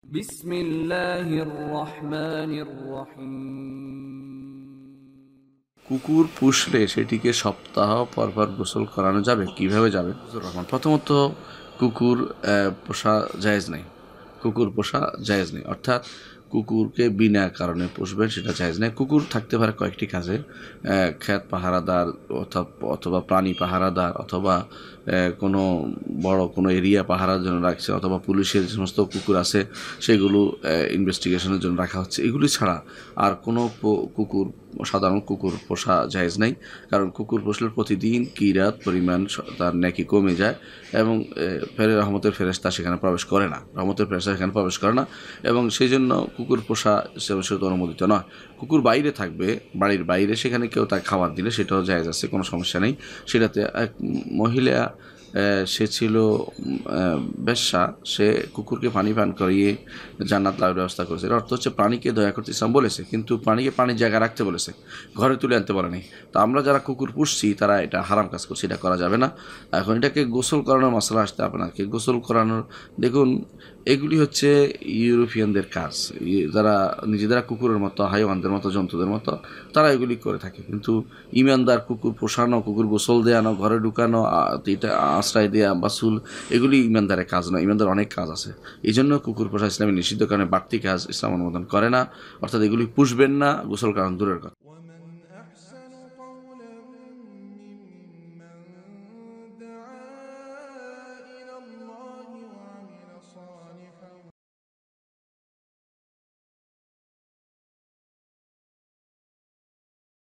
বিসমিল্লাহির রহমানির রহিম। কুকুর পুষলে সেটিকে সপ্তাহ পর পর গোসল করানো যাবে? কিভাবে যাবে? রহমান, প্রথমত কুকুর পোষা জায়েজ নেই। কুকুর পোষা জায়েজ নেই, অর্থাৎ কুকুরকে বিনা কারণে পুষবেন সেটা জায়েজ নেই। কুকুর থাকতে পারে কয়েকটি কাজে, ক্ষেত পাহারাদার অথবা প্রাণী পাহারাদার, অথবা কোনো বড় কোনো এরিয়া পাহারার জন্য রাখছে, অথবা পুলিশের যে সমস্ত কুকুর আছে সেগুলো ইনভেস্টিগেশনের জন্য রাখা হচ্ছে। এগুলি ছাড়া আর কোনো কুকুর, সাধারণ কুকুর পোষা জায়েজ নেই। কারণ কুকুর পোষলে প্রতিদিন কিরাত পরিমাণ তার নেকি কমে যায় এবং রহমতের ফেরেশতা সেখানে প্রবেশ করে না, রহমতের ফেরেশতা সেখানে প্রবেশ করে না, এবং সেই জন্য কুকুর পোষা সেটা অনুমোদিত নয়। কুকুর বাইরে থাকবে, বাড়ির বাইরে, সেখানে কেউ তাকে খাবার দিলে সেটাও জায়েজ আছে, কোনো সমস্যা নেই। সেটাতে এক মহিলা, সে ছিল বেশ্যা, সে কুকুরকে পানি পান করিয়ে জান্নাত লাভের ব্যবস্থা করেছে। এর অর্থ হচ্ছে প্রাণীকে দয়া করতে ইসলাম বলেছে, কিন্তু প্রাণীকে পানির জায়গায় রাখতে বলেছে, ঘরে তুলে আনতে বলেনি। তো আমরা যারা কুকুর পুষছি তারা এটা হারাম কাজ করছি, এটা করা যাবে না। এখন এটাকে গোসল করানোর মশলা আসতে আপনাকে গোসল করানোর, দেখুন এগুলি হচ্ছে ইউরোপিয়ানদের কাজ। যারা নিজেরা কুকুরের মতো, হাইওয়ানদের মতো, জন্তুদের মতো, তারা এগুলি করে থাকে। কিন্তু ইমানদার কুকুর পোষানো, কুকুর গোসল দেওয়ানো, ঘরে ঢুকানো, এটা আশ্রয় দেওয়া, বাসুল, এগুলি ইমানদারের কাজ নয়। ইমানদার অনেক কাজ আছে, এই জন্য কুকুর পোষা ইসলামে নিষিদ্ধ, কারণে বাড়তি কাজ ইসলাম অনুমোদন করে না। অর্থাৎ এগুলি পুষবেন না, গোসল করানো দূরের কথা।